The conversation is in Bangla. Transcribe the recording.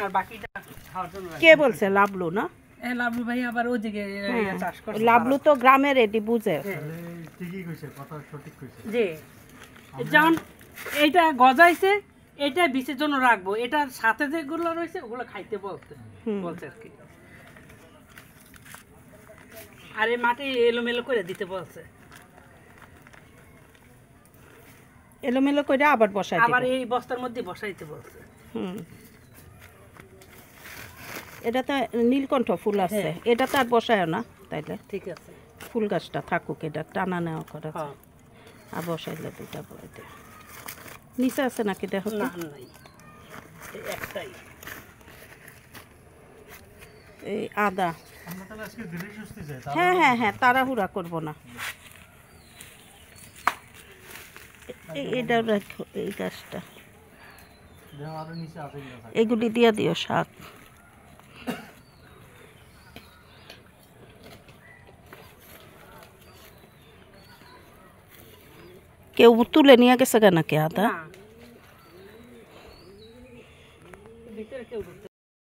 আর বাকিটা খাওয়ার জন্য কে বলছে লাবলু না? লাবলু ভাই আবার ওদিকে চাষ করে। লাবলু তো গ্রামের এটি বুঝে। ঠিকই কইছে, কথা সঠিক কইছে। জি, যেমন এইটা গজাইছে, এটা বীজের জন্য রাখবো, এটার সাথে যেগুলো রয়েছে ওগুলো খাইতে বলছে আর কি। আর এই মাটি এলোমেলো করে দিতে বলছে, এলোমেলো করে আবার বসাই আবার দিবে। এই বস্তার মধ্যে বসাইতে বলছে। এটা তো নীলকণ্ঠ ফুল আছে, এটা তো আর বসায় না তাইলে। ঠিক আছে, ফুল গাছটা থাকুক, এটা টানা নেওয়া করা হ্যাঁ। আর বসাইলে দুইটা বইতে নিচে আছে নাকি দেখো তো। না নাই, এই একটাই। এই আদা, আমরা তাহলে আজকে ধীরে সুস্থে যাই। হ্যাঁ হ্যাঁ হ্যাঁ, তাড়াহুড়া করব না। এটা রাখো, এই গাছটা, দেখো আরো নিচে আছে কিনা থাকে। এগুলি দিয়ে দিও শাক। কেউ তুলে নিয়ে গেছে কেন নাকি আদা? না, ভিতরে কেউ ঢুকে